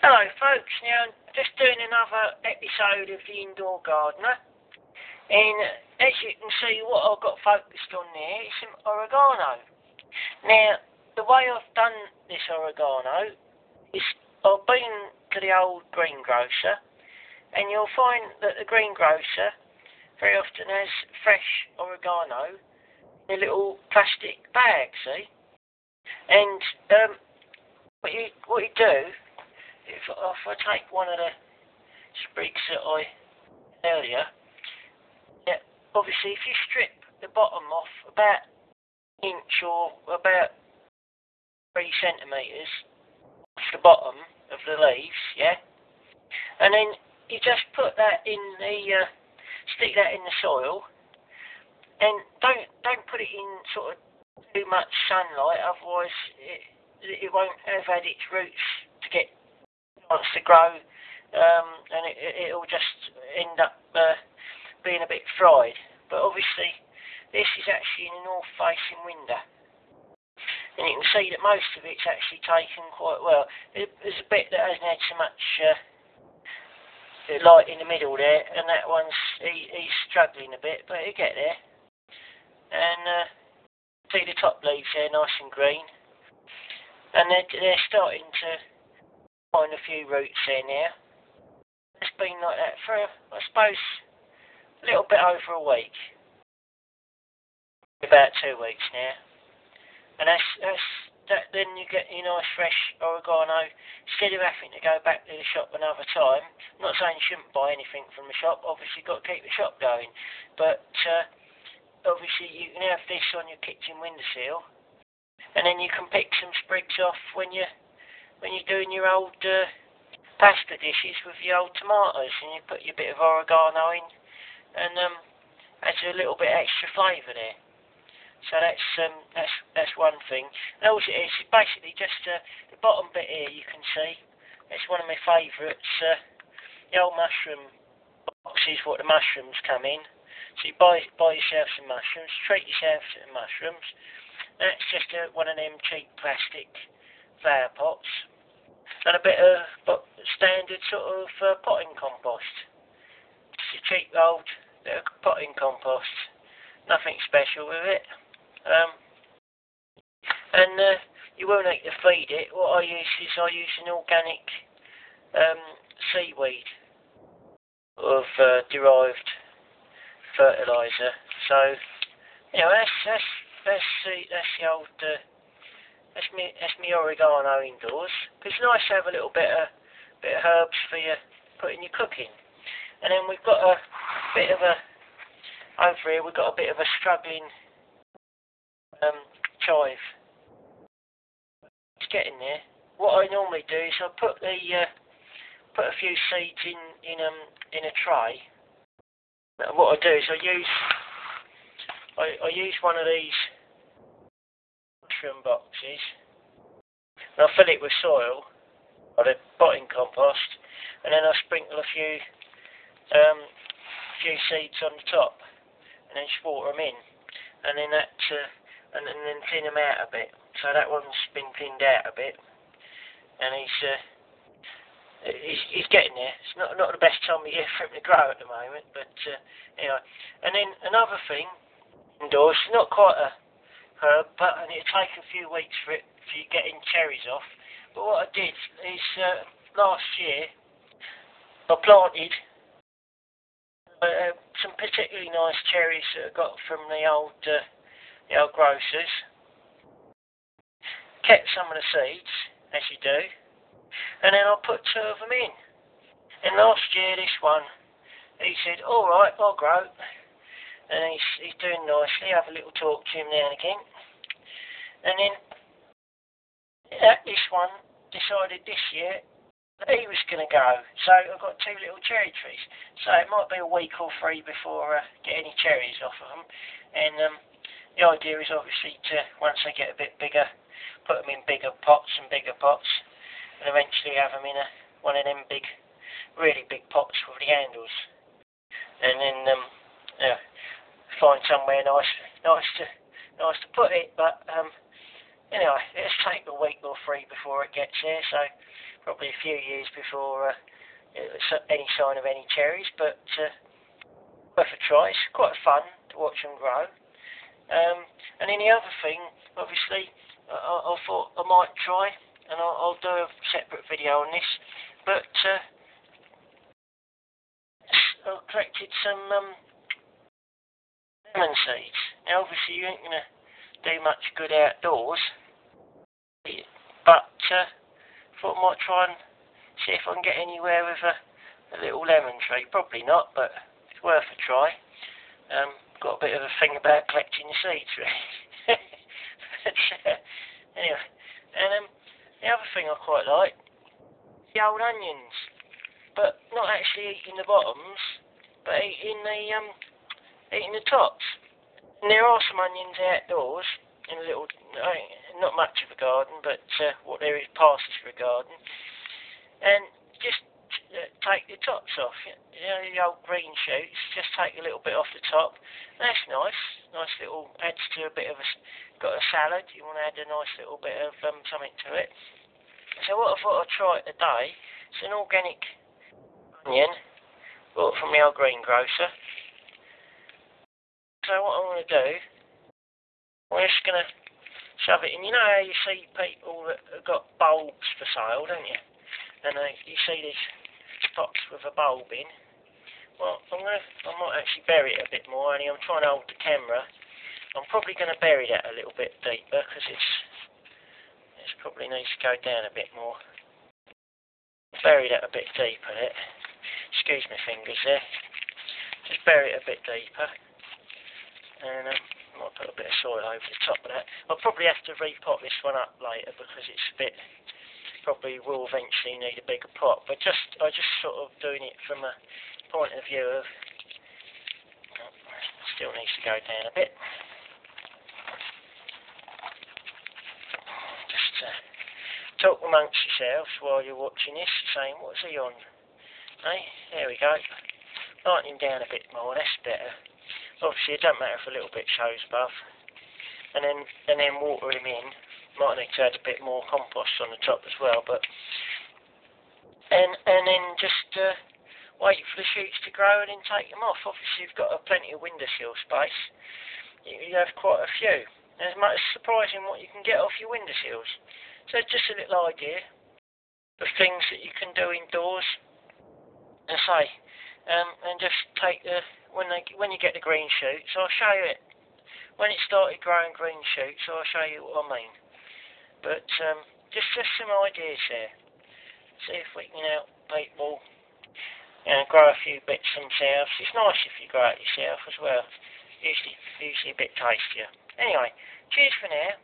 Hello folks, now I'm just doing another episode of the Indoor Gardener, and as you can see what I've got focused on there is some oregano. Now the way I've done this oregano is I've been to the old greengrocer, and you'll find that the greengrocer very often has fresh oregano in a little plastic bag, see? And what you do, if I take one of the sprigs that I earlier, yeah, obviously if you strip the bottom off about an inch or about 3 centimetres off the bottom of the leaves, yeah, and then you just put that in the stick that in the soil, and don't put it in sort of too much sunlight, otherwise it won't have had its roots to get chance to grow, and it'll just end up being a bit fried. But obviously this is actually in a north facing window, and you can see that most of it's actually taken quite well. There's a bit that hasn't had so much light in the middle there, and that one's he's struggling a bit, but he'll get there. And see the top leaves there, nice and green, and they're starting to find a few roots there now. It's been like that for, I suppose, a little bit over a week, about 2 weeks now, and that's that. Then you get your nice fresh oregano instead of having to go back to the shop another time. I'm not saying you shouldn't buy anything from the shop. Obviously, you've got to keep the shop going, but obviously you can have this on your kitchen window sill, and then you can pick some sprigs off when you're doing your old pasta dishes with your old tomatoes, and you put your bit of oregano in, and adds a little bit extra flavour there. So that's one thing. And also it's basically just the bottom bit here. You can see it's one of my favourites. The old mushroom boxes, what the mushrooms come in. So you buy yourself some mushrooms, treat yourself to the mushrooms. That's just one of them cheap plastic flower pots, and a bit of standard sort of potting compost. Just a cheap old bit of potting compost. Nothing special with it. And you will need to feed it. What I use an organic seaweed of derived fertiliser. So you know that's the old that's me oregano indoors. It's nice to have a little bit of herbs for you put in your cooking. And then we've got a bit of a over here. We've got a bit of a struggling chive. It's getting there. What I normally do is I put a few seeds in a tray. What I do is I use one of these mushroom boxes, and I fill it with soil or the potting compost, and then I sprinkle a few seeds on the top, and then just water them in, and then and then thin them out a bit. So that one's been thinned out a bit, and he's getting there. It's not the best time of year for him to grow at the moment, but anyway. And then another thing indoors, it's not quite a herb, and it'll take a few weeks for you getting cherries off. But what I did is last year I planted some particularly nice cherries that I got from the old grocers. Kept some of the seeds, as you do, and then I put 2 of them in. And last year, this one, he said, "All right, I'll grow," and he's doing nicely. Have a little talk to him now and again. And then this one decided this year that he was going to go. So I've got 2 little cherry trees. So it might be a week or 3 before I get any cherries off of them. And the idea is obviously to, once they get a bit bigger, put them in bigger pots, and eventually have them in one of them really big pots with the handles. And then find somewhere nice to put it. But anyway, it'll take a week or 3 before it gets there. So probably a few years before any sign of any cherries, but worth a try. It's quite fun to watch them grow. And then the other thing, obviously, I thought I might try, and I'll do a separate video on this, but I collected some lemon seeds. Now, obviously, you ain't going to do much good outdoors, but thought I might try and see if I can get anywhere with a little lemon tree. Probably not, but it's worth a try. Got a bit of a thing about collecting the seeds, really. But, anyway, and the other thing I quite like, the old onions, but not actually eating the bottoms, but eating the tops. And there are some onions outdoors in a little, not much of a garden, but what there is passes for a garden, and just take the tops off. You know, the old green shoots, just take a little bit off the top. That's nice little, adds to a bit of got a salad, you want to add a nice little bit of something to it. So what I thought I'd try today, it's an organic onion, bought from the old greengrocer. So what I'm going to do, I'm just going to shove it in. You know how you see people that have got bulbs for sale, don't you? And you see these pots with a bulb in. Well, I might actually bury it a bit more, only I'm trying to hold the camera. I'm probably going to bury that a little bit deeper, because it probably needs to go down a bit more. Bury that a bit deeper, excuse my fingers there. Just bury it a bit deeper. And I might put a bit of soil over the top of that. I'll probably have to repot this one up later, because it's a bit, probably will eventually need a bigger pot. But I just sort of doing it from a point of view of, still needs to go down a bit. Just talk amongst yourselves while you're watching this, saying, what's he on? Hey, there we go. Lighten him down a bit more, that's better. Obviously, it don't matter if a little bit shows above. And then water him in. Might need to add a bit more compost on the top as well, but and then just wait for the shoots to grow and then take them off. Obviously, you've got plenty of windowsill space. You have quite a few. It's much surprising what you can get off your windowsills. So it's just a little idea of things that you can do indoors. And say, and just take when you get the green shoots, I'll show you it. When it started growing green shoots, I'll show you what I mean. But just some ideas here. See if we can help people grow a few bits themselves. It's nice if you grow it yourself as well. Usually a bit tastier. Anyway, cheers for now.